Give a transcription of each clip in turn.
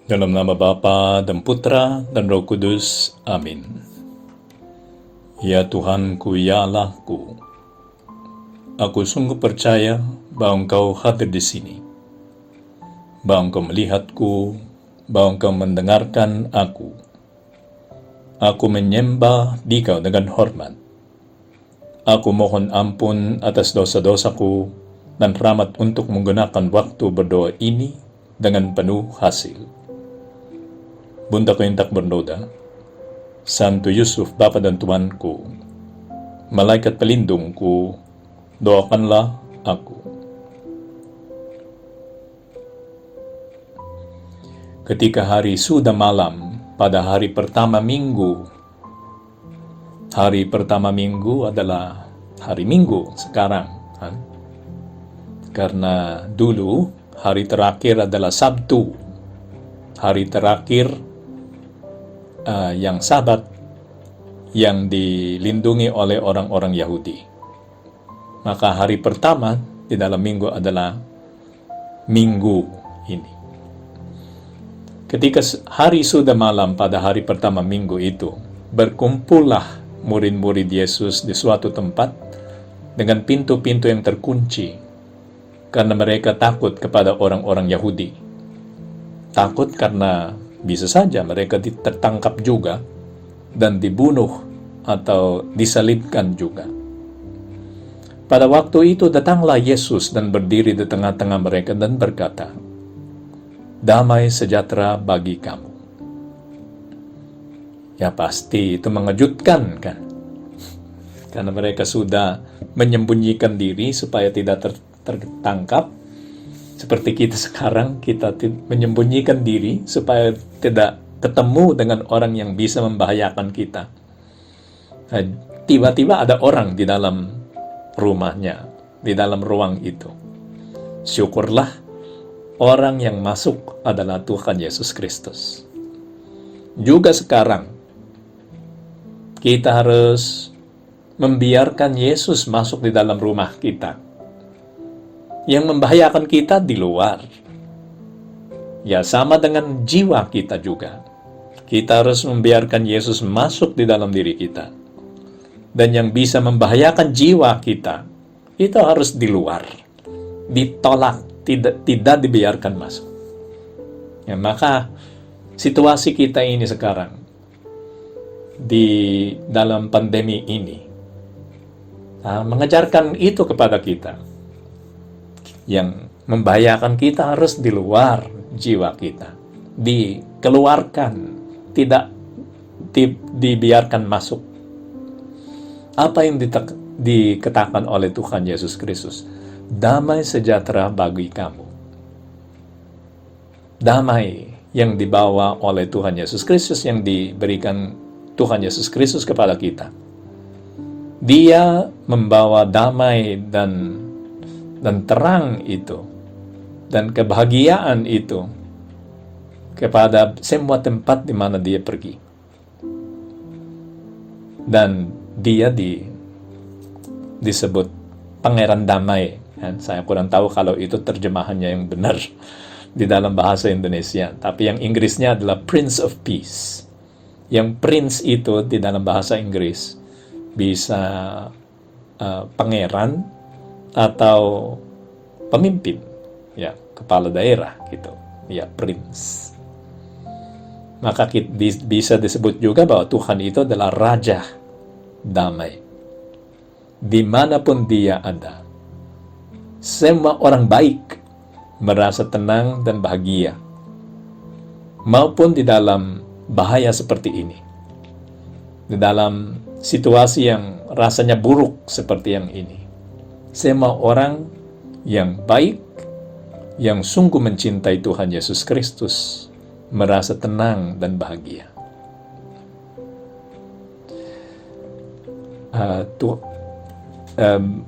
Dalam nama Bapa dan Putra dan Roh Kudus. Amin. Ya Tuhanku, ya Allahku, aku sungguh percaya bahwa Engkau hadir di sini, bahwa Engkau melihatku, bahwa Engkau mendengarkan aku. Aku menyembah Dikau dengan hormat. Aku mohon ampun atas dosa-dosaku dan rahmat untuk menggunakan waktu berdoa ini dengan penuh hasil. Bundaku yang tak bernoda, Santo Yusuf, Bapa dan Tuanku, malaikat pelindungku, doakanlah aku. Ketika hari sudah malam, pada hari pertama minggu adalah hari Minggu sekarang, karena dulu hari terakhir adalah Sabtu, hari terakhir yang Sabat yang dilindungi oleh orang-orang Yahudi. Maka hari pertama di dalam minggu adalah Minggu ini. Ketika hari sudah malam pada hari pertama minggu itu, berkumpullah murid-murid Yesus di suatu tempat dengan pintu-pintu yang terkunci, karena mereka takut kepada orang-orang Yahudi. Takut karena bisa saja mereka tertangkap juga dan dibunuh atau disalibkan juga. Pada waktu itu datanglah Yesus dan berdiri di tengah-tengah mereka dan berkata, "Damai sejahtera bagi kamu." Ya pasti itu mengejutkan kan? Karena mereka sudah menyembunyikan diri supaya tidak tertangkap. Seperti kita sekarang, kita menyembunyikan diri supaya tidak ketemu dengan orang yang bisa membahayakan kita. Nah, tiba-tiba ada orang di dalam rumahnya, di dalam ruang itu. Syukurlah, orang yang masuk adalah Tuhan Yesus Kristus. Juga sekarang, kita harus membiarkan Yesus masuk di dalam rumah kita. Yang membahayakan kita di luar. Ya, sama dengan jiwa kita juga. Kita harus membiarkan Yesus masuk di dalam diri kita. Dan yang bisa membahayakan jiwa kita, itu harus di luar. Ditolak, tidak dibiarkan masuk. Ya, maka situasi kita ini sekarang, di dalam pandemi ini, mengajarkan itu kepada kita. Yang membahayakan kita harus di luar jiwa kita, dikeluarkan, tidak dibiarkan masuk. Apa yang dikatakan oleh Tuhan Yesus Kristus? Damai sejahtera bagi kamu. Damai yang dibawa oleh Tuhan Yesus Kristus, yang diberikan Tuhan Yesus Kristus kepada kita. Dia membawa damai dan terang itu, dan kebahagiaan itu kepada semua tempat di mana dia pergi. Dan dia disebut Pangeran Damai. Saya kurang tahu kalau itu terjemahannya yang benar di dalam bahasa Indonesia. Tapi yang Inggrisnya adalah Prince of Peace. Yang Prince itu di dalam bahasa Inggris bisa pangeran atau pemimpin, ya, kepala daerah gitu, ya, prince. Maka bisa disebut juga bahwa Tuhan itu adalah Raja Damai. Dimanapun dia ada, semua orang baik merasa tenang dan bahagia, maupun di dalam bahaya seperti ini, di dalam situasi yang rasanya buruk seperti yang ini. Semua orang yang baik, yang sungguh mencintai Tuhan Yesus Kristus, merasa tenang dan bahagia.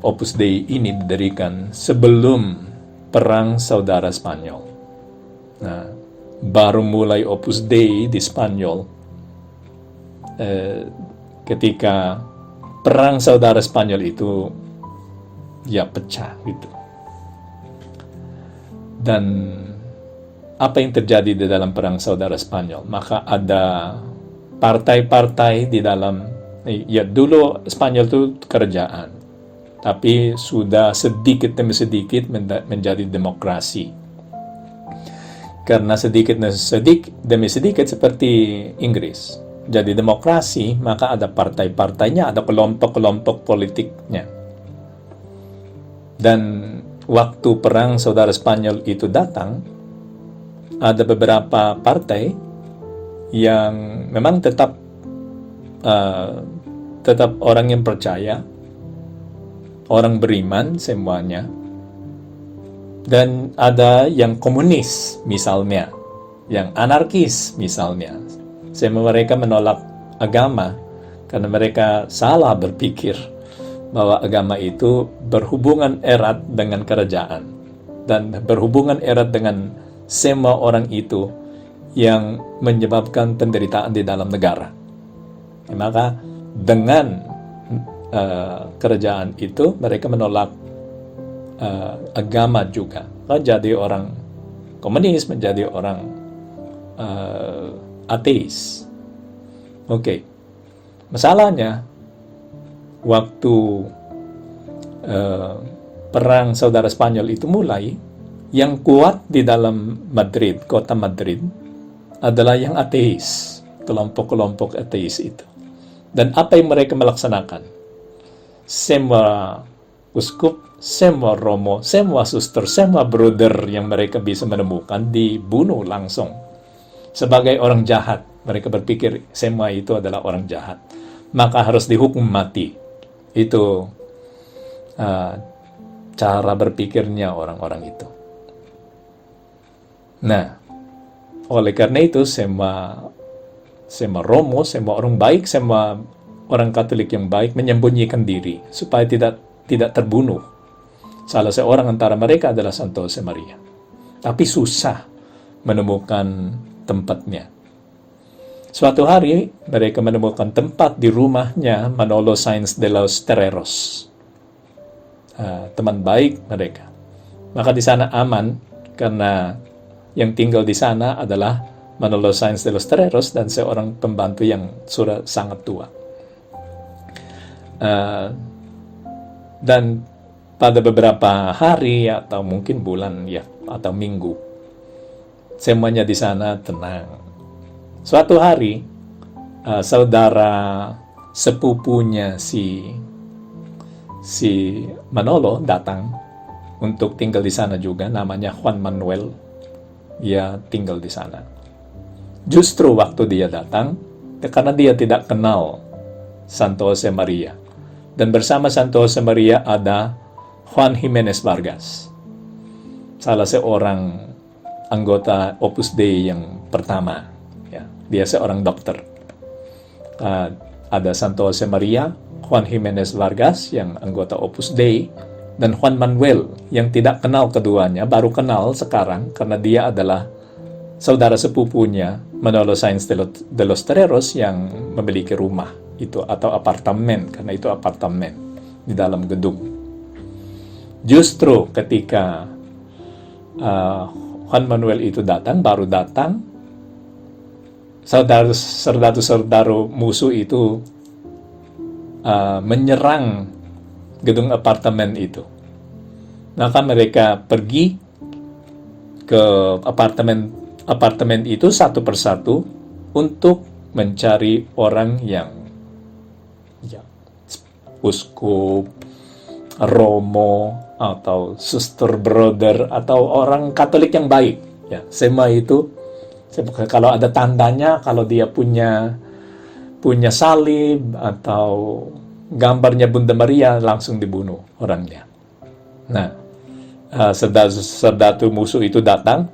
Opus Dei ini didirikan sebelum Perang Saudara Spanyol. Nah, baru mulai Opus Dei di Spanyol ketika Perang Saudara Spanyol itu ya pecah gitu. Dan apa yang terjadi di dalam perang Saudara Spanyol? Maka ada partai-partai di dalam, ya dulu Spanyol itu kerajaan, tapi sudah sedikit demi sedikit menjadi demokrasi. Karena sedikit demi sedikit seperti Inggris jadi demokrasi, maka ada partai-partainya, ada kelompok-kelompok politiknya. Dan waktu perang Saudara Spanyol itu datang, ada beberapa partai yang memang tetap orang yang percaya, orang beriman semuanya, dan ada yang komunis misalnya, yang anarkis misalnya. Semua mereka menolak agama karena mereka salah berpikir bahwa agama itu berhubungan erat dengan kerajaan dan berhubungan erat dengan semua orang itu yang menyebabkan penderitaan di dalam negara. Maka dengan kerajaan itu mereka menolak agama juga. Jadi orang komunis menjadi orang ateis. Oke. Masalahnya waktu perang Saudara Spanyol itu mulai, yang kuat di dalam Madrid, kota Madrid, adalah yang ateis, kelompok-kelompok ateis itu. Dan apa yang mereka melaksanakan? Semua uskup, semua romo, semua suster, semua brother yang mereka bisa menemukan dibunuh langsung. Sebagai orang jahat, mereka berpikir semua itu adalah orang jahat, maka harus dihukum mati. Itu cara berpikirnya orang-orang itu. Nah, oleh karena itu semua romo, semua orang baik, semua orang Katolik yang baik menyembunyikan diri supaya tidak terbunuh. Salah seorang antara mereka adalah Santo Josemaria. Tapi susah menemukan tempatnya. Suatu hari mereka menemukan tempat di rumahnya Manolo Sáenz de los Toreros, teman baik mereka. Maka di sana aman karena yang tinggal di sana adalah Manolo Sáenz de los Toreros dan seorang pembantu yang sudah sangat tua. Dan pada beberapa hari atau mungkin bulan ya atau minggu, semuanya di sana tenang. Suatu hari, saudara sepupunya si Manolo datang untuk tinggal di sana juga, namanya Juan Manuel. Dia tinggal di sana. Justru waktu dia datang, karena dia tidak kenal Santo Josemaria, dan bersama Santo Josemaria ada Juan Jiménez Vargas, salah seorang anggota Opus Dei yang pertama. Ya, dia seorang dokter. Ada Santo Josemaria, Juan Jiménez Vargas yang anggota Opus Dei, dan Juan Manuel yang tidak kenal keduanya, baru kenal sekarang karena dia adalah saudara sepupunya Manolo Sáenz de los Toreros yang memiliki rumah itu atau apartemen, karena itu apartemen di dalam gedung. Justru ketika Juan Manuel itu baru datang, saudara-saudara musuh itu menyerang gedung apartemen itu. Maka mereka pergi ke apartemen itu satu persatu untuk mencari orang yang uskup, romo, atau suster brother, atau orang Katolik yang baik. Ya, semua itu kalau ada tandanya, kalau dia punya salib atau gambarnya Bunda Maria, langsung dibunuh orangnya. Nah, serdadu musuh itu datang,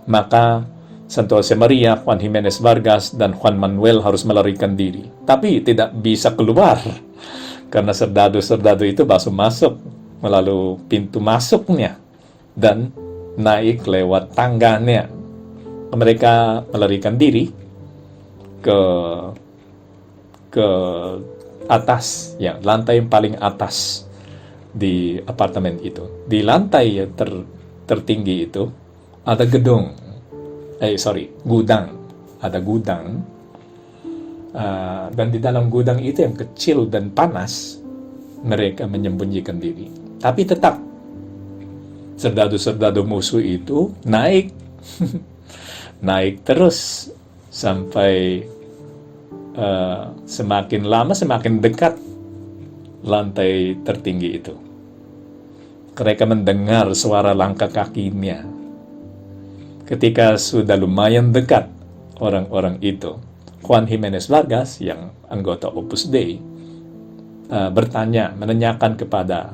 maka Santo Josemaria, Juan Jiménez Vargas, dan Juan Manuel harus melarikan diri. Tapi tidak bisa keluar, karena serdadu-serdadu itu masuk melalui pintu masuknya dan naik lewat tangganya. Mereka melarikan diri ke atas, ya, lantai yang paling atas di apartemen itu. Di lantai yang tertinggi itu ada gedung gudang. Ada gudang. Dan di dalam gudang itu yang kecil dan panas, mereka menyembunyikan diri. Tapi tetap, serdadu-serdadu musuh itu naik. Naik terus sampai semakin lama semakin dekat lantai tertinggi itu. Mereka mendengar suara langkah kakinya. Ketika sudah lumayan dekat orang-orang itu, Juan Jimenez Vargas yang anggota Opus Dei menanyakan kepada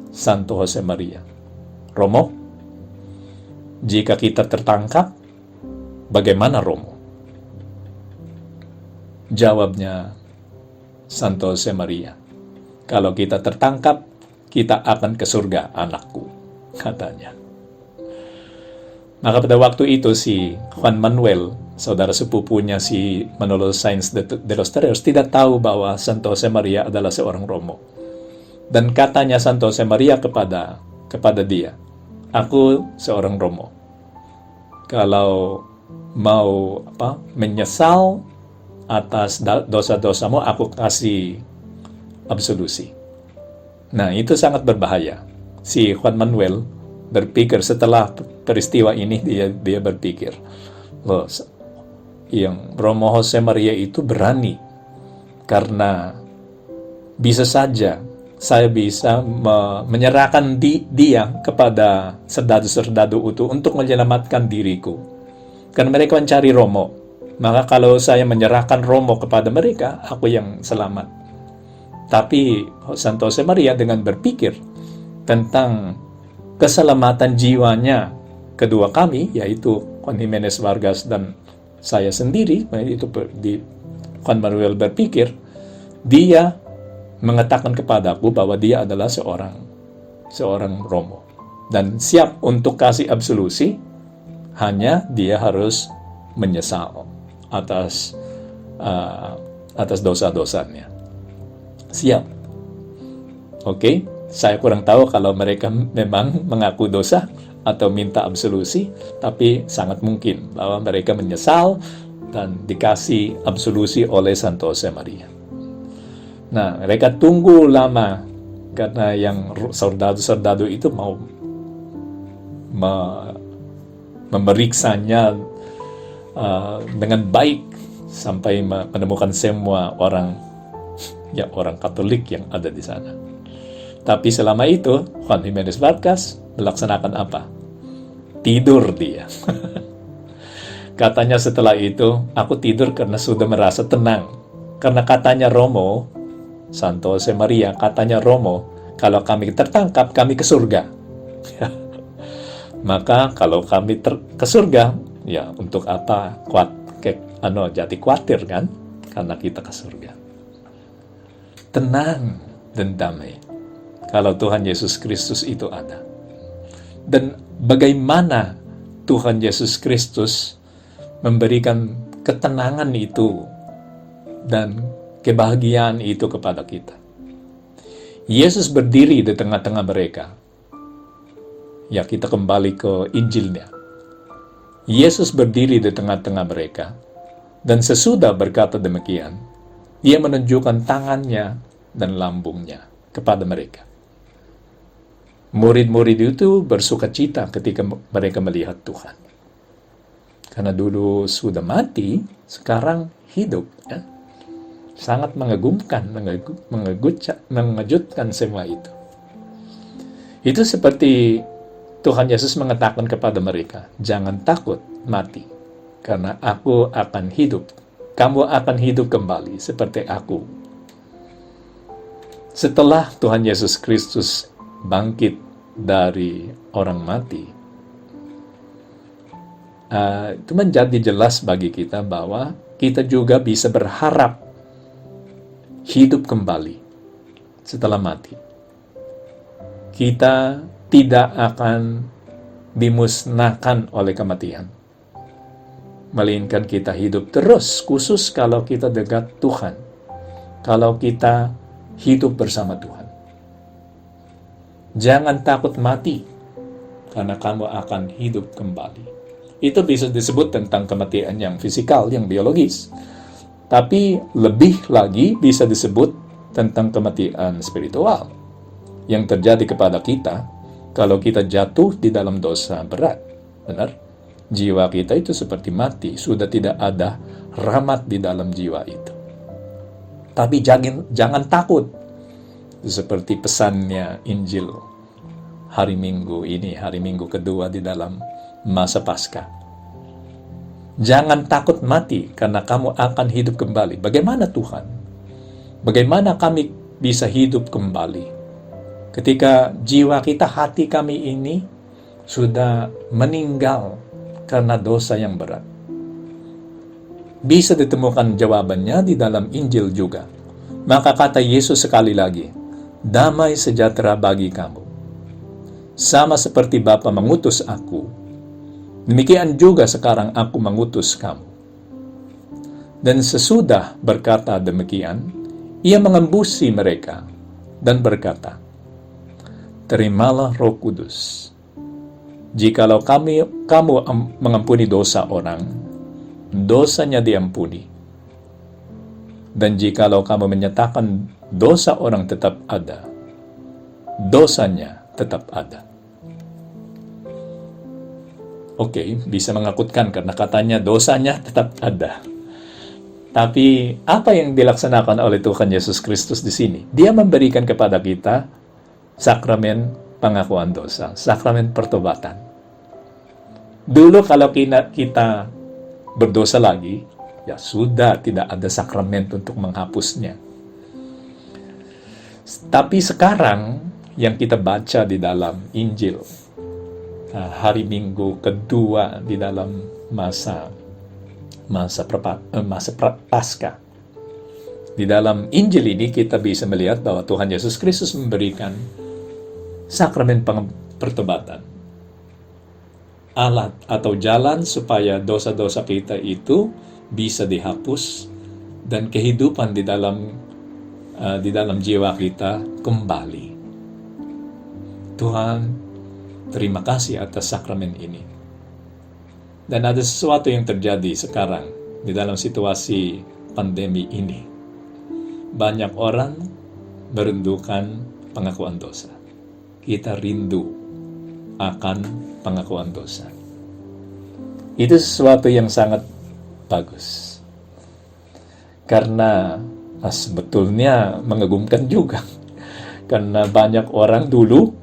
Santo Jose Maria, "Romo, jika kita tertangkap, bagaimana Romo?" Jawabnya Santo Jose Maria, "Kalau kita tertangkap, kita akan ke surga, anakku," katanya. Maka pada waktu itu si Juan Manuel, saudara sepupunya si Manolo Sainz de los Terreros, tidak tahu bahwa Santo Jose Maria adalah seorang Romo. Dan katanya Santo Jose Maria kepada dia, "Aku seorang Romo. Kalau mau menyesal atas dosa-dosamu, aku kasih absolusi." Nah, itu sangat berbahaya. Si Juan Manuel berpikir setelah peristiwa ini, dia berpikir, loh, yang Romo Jose Maria itu berani, karena bisa saja saya bisa menyerahkan dia kepada serdadu-serdadu itu untuk menyelamatkan diriku. Karena mereka mencari Romo. Maka kalau saya menyerahkan Romo kepada mereka, aku yang selamat. Tapi Santo Jose Maria dengan berpikir tentang keselamatan jiwanya kedua kami, yaitu Juan Jimenez Vargas dan saya sendiri, itu Juan Manuel berpikir, dia mengatakan kepadaku bahwa dia adalah seorang Romo dan siap untuk kasih absolusi, hanya dia harus menyesal atas dosa-dosanya. Siap. Oke, saya kurang tahu kalau mereka memang mengaku dosa atau minta absolusi, tapi sangat mungkin bahwa mereka menyesal dan dikasih absolusi oleh Santo Jose Maria. Nah, mereka tunggu lama karena yang serdadu-serdadu itu mau memeriksanya dengan baik sampai menemukan semua orang Katolik yang ada di sana. Tapi selama itu Juan Jimenez Vargas melaksanakan apa? Tidur dia. Katanya setelah itu, aku tidur karena sudah merasa tenang. Karena katanya Romo, Santo Jose Maria, katanya Romo, kalau kami tertangkap, kami ke surga. Maka kalau kami ke surga, ya untuk apa jadi khawatir kan? Karena kita ke surga. Tenang dan damai kalau Tuhan Yesus Kristus itu ada. Dan bagaimana Tuhan Yesus Kristus memberikan ketenangan itu dan kebahagiaan itu kepada kita. Yesus berdiri di tengah-tengah mereka. Ya, kita kembali ke Injilnya. Yesus berdiri di tengah-tengah mereka, dan sesudah berkata demikian, dia menunjukkan tangannya dan lambungnya kepada mereka. Murid-murid itu bersuka cita ketika mereka melihat Tuhan. Karena dulu sudah mati, sekarang hidup. Ya. Sangat mengagumkan, mengejutkan semua itu. Itu seperti Tuhan Yesus mengatakan kepada mereka, jangan takut mati, karena aku akan hidup. Kamu akan hidup kembali seperti aku. Setelah Tuhan Yesus Kristus bangkit dari orang mati, itu menjadi jelas bagi kita bahwa kita juga bisa berharap hidup kembali setelah mati. Kita tidak akan dimusnahkan oleh kematian, melainkan kita hidup terus, khusus kalau kita dekat Tuhan, kalau kita hidup bersama Tuhan. Jangan takut mati, karena kamu akan hidup kembali. Itu bisa disebut tentang kematian yang fisikal, yang biologis. Tapi lebih lagi bisa disebut tentang kematian spiritual yang terjadi kepada kita kalau kita jatuh di dalam dosa berat. Benar? Jiwa kita itu seperti mati, sudah tidak ada rahmat di dalam jiwa itu. Tapi jangan takut. Seperti pesannya Injil hari Minggu ini, hari Minggu kedua di dalam masa Paskah. Jangan takut mati, karena kamu akan hidup kembali. Bagaimana Tuhan? Bagaimana kami bisa hidup kembali? Ketika jiwa kita, hati kami ini sudah meninggal karena dosa yang berat. Bisa ditemukan jawabannya di dalam Injil juga. Maka kata Yesus sekali lagi, damai sejahtera bagi kamu. Sama seperti Bapa mengutus aku, demikian juga sekarang aku mengutus kamu. Dan sesudah berkata demikian, ia mengembusi mereka dan berkata, terimalah Roh Kudus. Jikalau kamu mengampuni dosa orang, dosanya diampuni. Dan jikalau kamu menyatakan dosa orang tetap ada, dosanya tetap ada. Oke, bisa mengakutkan karena katanya dosanya tetap ada. Tapi apa yang dilaksanakan oleh Tuhan Yesus Kristus di sini? Dia memberikan kepada kita sakramen pengakuan dosa, sakramen pertobatan. Dulu kalau kita berdosa lagi, ya sudah, tidak ada sakramen untuk menghapusnya. Tapi sekarang yang kita baca di dalam Injil, hari Minggu kedua di dalam masa Paskah, di dalam Injil ini kita bisa melihat bahwa Tuhan Yesus Kristus memberikan sakramen pertobatan, alat atau jalan supaya dosa-dosa kita itu bisa dihapus dan kehidupan di dalam jiwa kita kembali. Tuhan, terima kasih atas sakramen ini. Dan ada sesuatu yang terjadi sekarang di dalam situasi pandemi ini. Banyak orang merindukan pengakuan dosa. Kita rindu akan pengakuan dosa. Itu sesuatu yang sangat bagus. Karena sebetulnya mengagumkan juga. Karena banyak orang dulu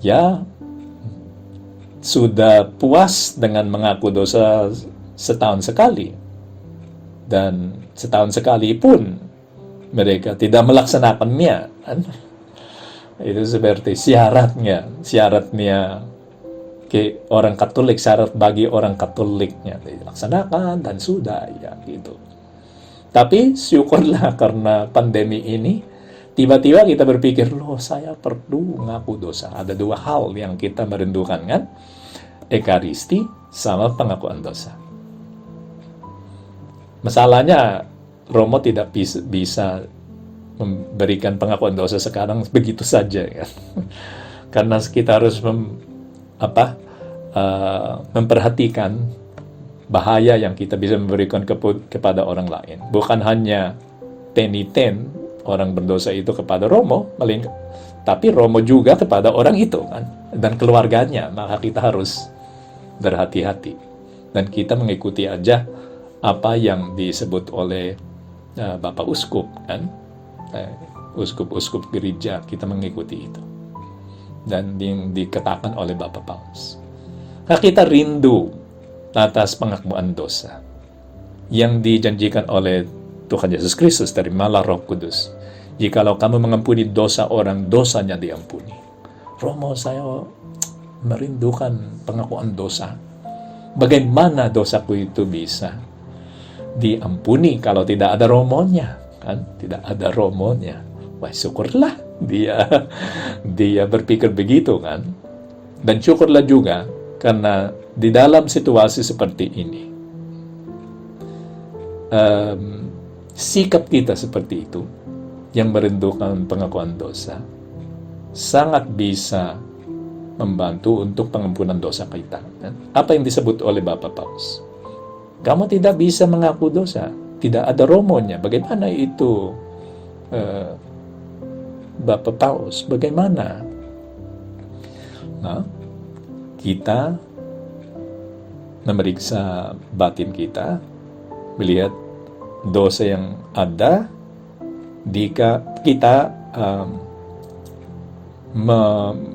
ya sudah puas dengan mengaku dosa setahun sekali. Dan setahun sekali pun mereka tidak melaksanakannya. Itu seperti syaratnya ke orang Katolik, syarat bagi orang Katoliknya dilaksanakan dan sudah ya gitu. Tapi syukurlah karena pandemi ini tiba-tiba kita berpikir, loh saya perlu ngaku dosa. Ada dua hal yang kita merindukan kan, Ekaristi sama pengakuan dosa. Masalahnya Romo tidak bisa memberikan pengakuan dosa sekarang begitu saja kan. Karena kita harus memperhatikan bahaya yang kita bisa memberikan kepada orang lain. Bukan hanya peniten orang berdosa itu kepada Romo, tapi Romo juga kepada orang itu kan, dan keluarganya. Maka kita harus berhati-hati dan kita mengikuti aja apa yang disebut oleh Bapak Uskup kan, uskup-uskup gereja, kita mengikuti itu dan yang dikatakan oleh Bapak Paus. Nah, kita rindu atas pengakuan dosa yang dijanjikan oleh Tuhan Yesus Kristus, terimalah Roh Kudus. Jikalau kamu mengampuni dosa orang, dosanya diampuni. Romo, saya merindukan pengakuan dosa. Bagaimana dosaku itu bisa diampuni kalau tidak ada romonya? Kan? Tidak ada romonya. Wah, syukurlah dia berpikir begitu kan. Dan syukurlah juga karena di dalam situasi seperti ini, sikap kita seperti itu, yang merindukan pengakuan dosa, sangat bisa membantu untuk pengampunan dosa kita. Apa yang disebut oleh Bapak Paus? Kamu tidak bisa mengaku dosa, tidak ada romonya. Bagaimana itu, Bapak Paus? Bagaimana? Nah, kita memeriksa batin kita, melihat dosa yang ada, jika kita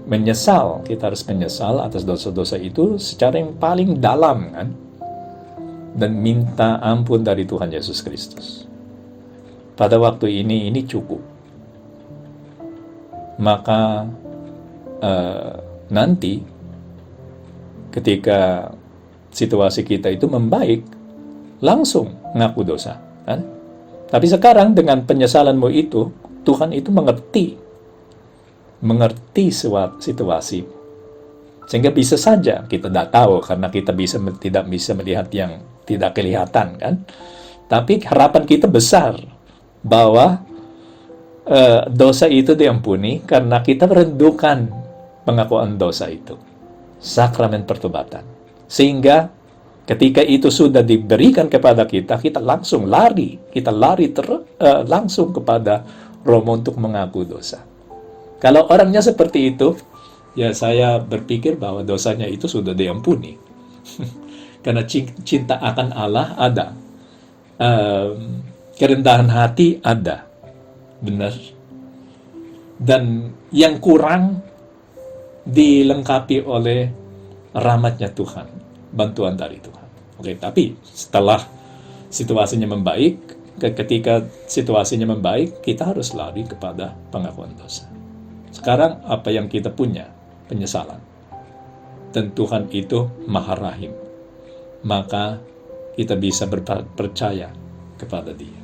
menyesal, kita harus menyesal atas dosa-dosa itu secara yang paling dalam, kan? Dan minta ampun dari Tuhan Yesus Kristus. Pada waktu ini cukup. Maka nanti ketika situasi kita itu membaik, langsung ngaku dosa, kan? Tapi sekarang dengan penyesalanmu itu, Tuhan itu mengerti situasi, sehingga bisa saja kita tidak tahu karena kita tidak bisa melihat yang tidak kelihatan, kan? Tapi harapan kita besar bahwa dosa itu diampuni karena kita merindukan pengakuan dosa itu, sakramen pertobatan, sehingga ketika itu sudah diberikan kepada kita, kita langsung lari langsung kepada Roma untuk mengaku dosa. Kalau orangnya seperti itu, ya saya berpikir bahwa dosanya itu sudah diampuni. Karena cinta akan Allah ada. Kerendahan hati ada. Benar. Dan yang kurang dilengkapi oleh rahmatnya Tuhan, bantuan dari Tuhan. Oke, tapi setelah situasinya membaik, ketika situasinya membaik, kita harus lari kepada pengakuan dosa. Sekarang apa yang kita punya? Penyesalan. Dan Tuhan itu Maha Rahim. Maka kita bisa percaya kepada Dia.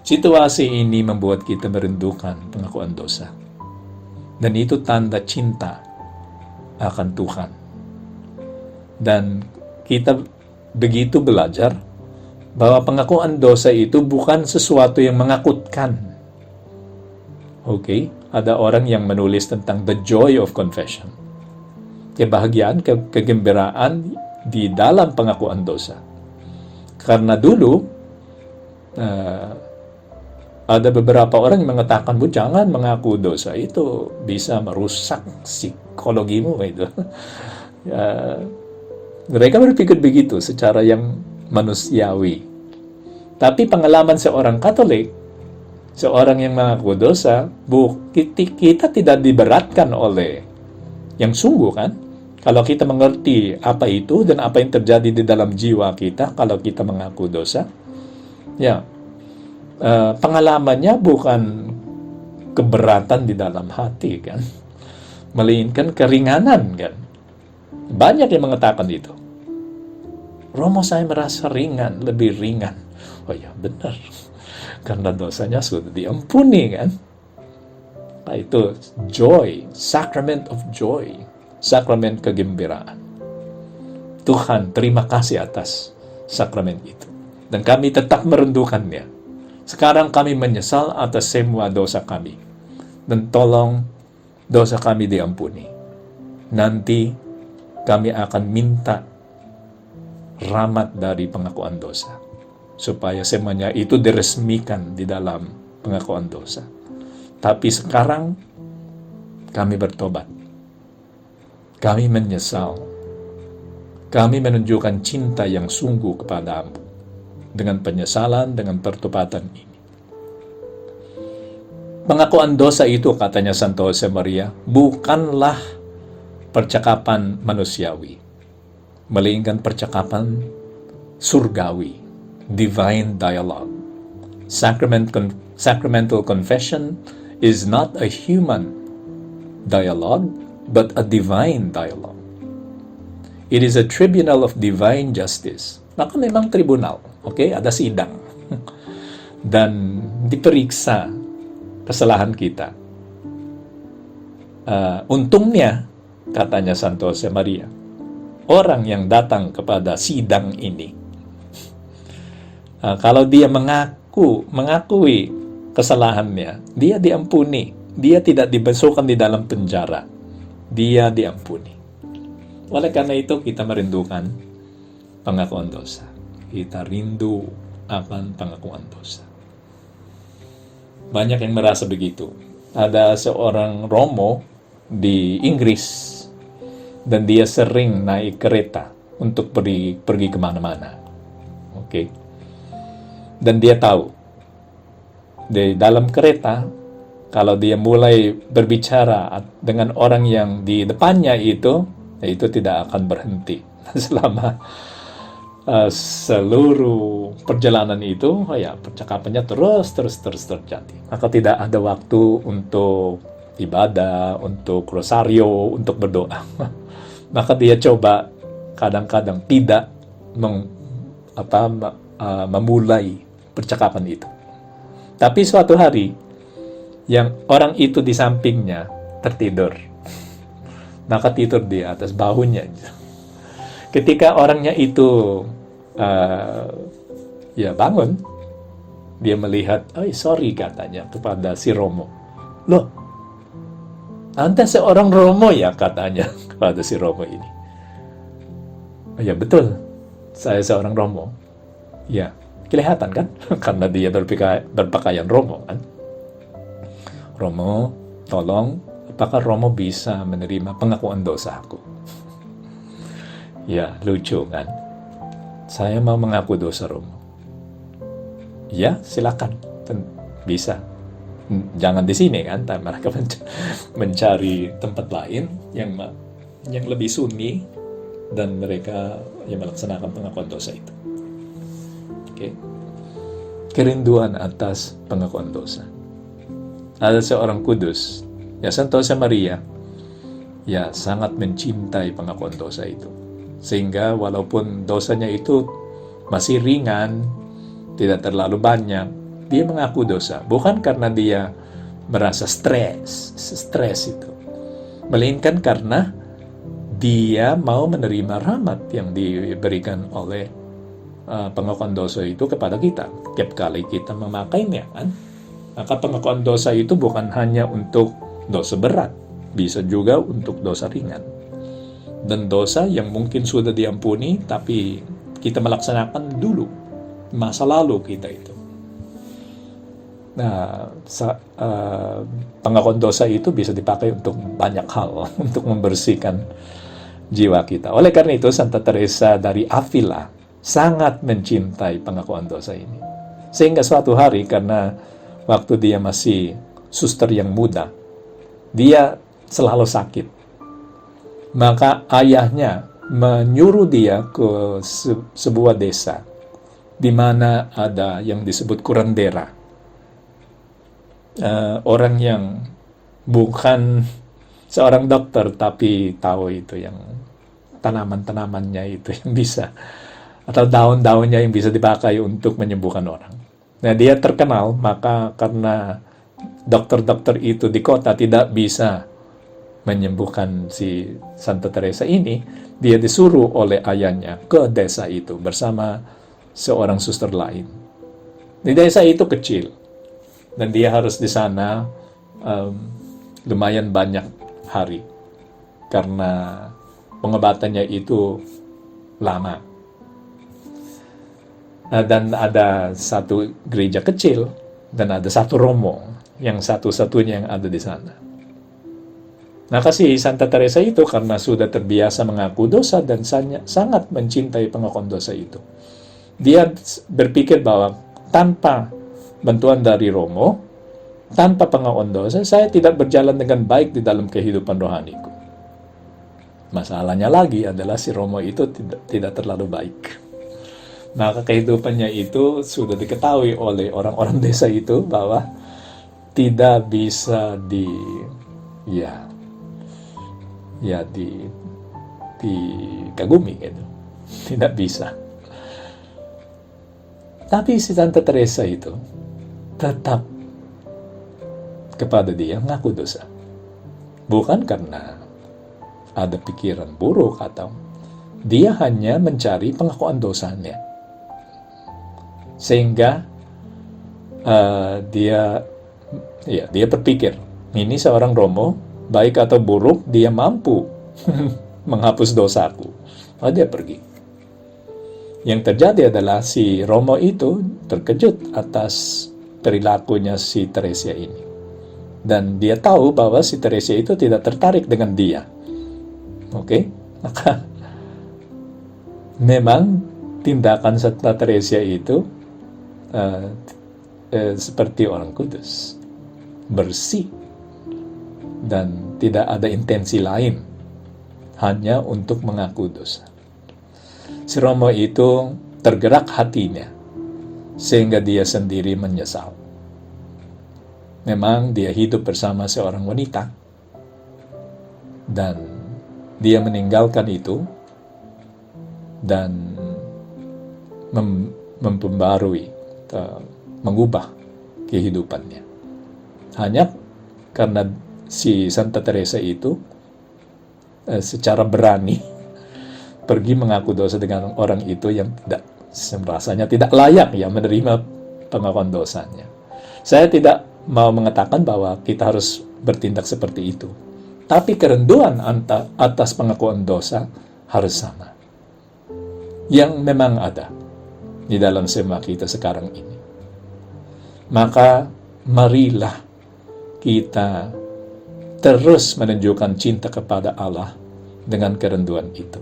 Situasi ini membuat kita merindukan pengakuan dosa. Dan itu tanda cinta akan Tuhan. Dan kita begitu belajar bahwa pengakuan dosa itu bukan sesuatu yang menakutkan. Oke, ada orang yang menulis tentang the joy of confession. Kebahagiaan, kegembiraan di dalam pengakuan dosa. Karena dulu ada beberapa orang yang mengatakan, Bu, jangan mengaku dosa, itu bisa merusak psikologimu itu. Mereka berpikir begitu secara yang manusiawi. Tapi pengalaman seorang Katolik, seorang yang mengaku dosa, kita tidak diberatkan oleh yang sungguh, kan? Kalau kita mengerti apa itu dan apa yang terjadi di dalam jiwa kita kalau kita mengaku dosa, ya, pengalamannya bukan keberatan di dalam hati, kan? Melainkan keringanan, kan? Banyak yang mengatakan itu. Romo, saya merasa ringan, lebih ringan. Oh ya, benar. Karena dosanya sudah diampuni, kan? Nah, itu joy, sacrament of joy, sakramen kegembiraan. Tuhan, terima kasih atas sakramen itu. Dan kami tetap merindukannya. Sekarang kami menyesal atas semua dosa kami. Dan tolong dosa kami diampuni. Nanti kami akan minta rahmat dari pengakuan dosa. Supaya semuanya itu diresmikan di dalam pengakuan dosa. Tapi sekarang kami bertobat. Kami menyesal. Kami menunjukkan cinta yang sungguh kepadamu. Dengan penyesalan, dengan pertobatan ini. Pengakuan dosa itu, katanya Santo Josemaria, bukanlah percakapan manusiawi. Melainkan percakapan surgawi. Divine dialogue. Sacramental confession is not a human dialogue, but a divine dialogue. It is a tribunal of divine justice. Maka memang tribunal, okay? Ada sidang. Dan diperiksa kesalahan kita. Untungnya, katanya Santo Josemaria, orang yang datang kepada sidang ini, kalau dia mengakui kesalahannya, dia diampuni, dia tidak dibesarkan di dalam penjara. dia diampuni. Oleh karena itu, kita merindukan pengakuan dosa. Kita rindu akan pengakuan dosa. Banyak yang merasa begitu. Ada seorang Romo di Inggris, dan dia sering naik kereta untuk pergi kemana-mana. Oke. Dan dia tahu, di dalam kereta, kalau dia mulai berbicara dengan orang yang di depannya itu tidak akan berhenti. Selama seluruh perjalanan itu, ya percakapannya terus terjadi. Maka tidak ada waktu untuk ibadah, untuk rosario, untuk berdoa. Maka dia coba kadang-kadang tidak memulai percakapan itu. Tapi suatu hari, yang orang itu di sampingnya tertidur. Maka tidur di atas bahunya. Ketika orangnya itu bangun, dia melihat, sorry katanya kepada si Romo. Loh, Anda seorang Romo ya, katanya kepada si Romo ini. Ya betul, saya seorang Romo. Ya, kelihatan kan? Karena dia berpakaian Romo kan. Romo, tolong, apakah Romo bisa menerima pengakuan dosaku? Ya, lucu kan? Saya mau mengaku dosa Romo. Ya, silakan. Bisa. Jangan di sini kan, mereka mencari tempat lain yang lebih sunyi, dan mereka melaksanakan pengakuan dosa itu. Oke. Kerinduan atas pengakuan dosa. Ada seorang kudus, Santosa Maria, sangat mencintai pengakuan dosa itu. Sehingga walaupun dosanya itu masih ringan, tidak terlalu banyak, dia mengaku dosa. Bukan karena dia merasa stres itu. Melainkan karena dia mau menerima rahmat yang diberikan oleh pengakuan dosa itu kepada kita. Setiap kali kita memakainya kan. Maka pengakuan dosa itu bukan hanya untuk dosa berat, bisa juga untuk dosa ringan. Dan dosa yang mungkin sudah diampuni, tapi kita melaksanakan dulu masa lalu kita itu. Nah, pengakuan dosa itu bisa dipakai untuk banyak hal, untuk membersihkan jiwa kita. Oleh karena itu, Santa Teresa dari Avila sangat mencintai pengakuan dosa ini. Sehingga suatu hari, karena waktu dia masih suster yang muda, dia selalu sakit. Maka ayahnya menyuruh dia ke sebuah desa di mana ada yang disebut curandera. Orang yang bukan seorang dokter, tapi tahu itu yang tanaman-tanamannya itu yang bisa, atau daun-daunnya yang bisa dipakai untuk menyembuhkan orang. Nah, dia terkenal, maka karena dokter-dokter itu di kota tidak bisa menyembuhkan si Santa Teresa ini, dia disuruh oleh ayahnya ke desa itu bersama seorang suster lain. Di desa itu kecil, dan dia harus di sana lumayan banyak hari karena pengobatannya itu lama. Dan ada satu gereja kecil dan ada satu romo yang satu-satunya yang ada di sana. Maka si Santa Teresa itu karena sudah terbiasa mengaku dosa dan sangat mencintai pengakuan dosa itu, dia berpikir bahwa tanpa bantuan dari Romo, tanpa pengakuan dosa, saya tidak berjalan dengan baik di dalam kehidupan rohaniku. Masalahnya lagi adalah si Romo itu tidak terlalu baik. Maka kehidupannya itu sudah diketahui oleh orang-orang desa itu bahwa tidak bisa dikagumi gitu. Tidak bisa. Tapi si Santa Teresa itu tetap kepada dia mengaku dosa. Bukan karena ada pikiran buruk, atau dia hanya mencari pengakuan dosanya. Sehingga dia berpikir, ini seorang Romo baik atau buruk, dia mampu menghapus dosaku. Dia pergi. Yang terjadi adalah si Romo itu terkejut atas perilakunya si Teresia ini. Dan dia tahu bahwa si Teresia itu tidak tertarik dengan dia. Oke? Maka memang tindakan Santa Teresia itu seperti orang kudus, bersih, dan tidak ada intensi lain, hanya untuk mengaku dosa. Si Romo itu tergerak hatinya, sehingga dia sendiri menyesal. Memang dia hidup bersama seorang wanita, dan dia meninggalkan itu, dan memperbarui, mengubah kehidupannya. Hanya karena si Santa Teresa itu secara berani pergi mengaku dosa dengan orang itu yang tidak, rasanya tidak layak ya menerima pengakuan dosanya. Saya tidak mau mengatakan bahwa kita harus bertindak seperti itu, tapi kerenduan atas pengakuan dosa harus sama, yang memang ada di dalam sema kita sekarang ini. Maka marilah kita terus menunjukkan cinta kepada Allah dengan kerenduan itu.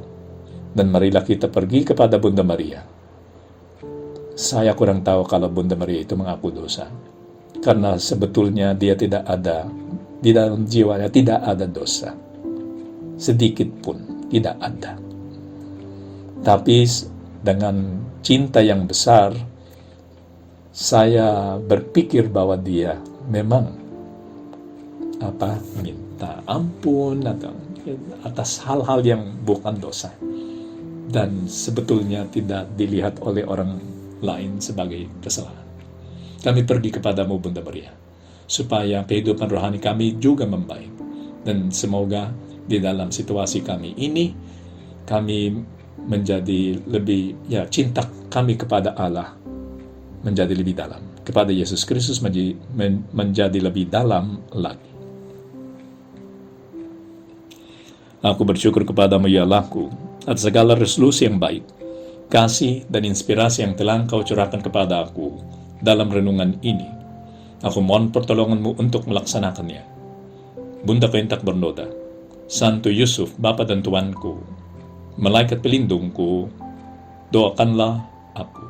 Dan marilah kita pergi kepada Bunda Maria. Saya kurang tahu kalau Bunda Maria itu mengaku dosa, karena sebetulnya dia tidak ada, di dalam jiwanya tidak ada dosa, sedikit pun tidak ada. Tapi dengan cinta yang besar, saya berpikir bahwa dia memang minta ampun atau atas hal-hal yang bukan dosa, dan sebetulnya tidak dilihat oleh orang lain sebagai kesalahan. Kami pergi kepadamu, Bunda Maria, supaya kehidupan rohani kami juga membaik, dan semoga di dalam situasi kami ini kami menjadi lebih, cinta kami kepada Allah menjadi lebih dalam, kepada Yesus Kristus menjadi lebih dalam lagi. Aku bersyukur kepadamu ya Allahku atas segala resolusi yang baik, kasih dan inspirasi yang telah Engkau curahkan kepada aku dalam renungan ini. Aku mohon pertolonganmu untuk melaksanakannya. Bunda Pentak Bernoda, Santo Yusuf, Bapa dan Tuanku, malaikat pelindungku, doakanlah aku.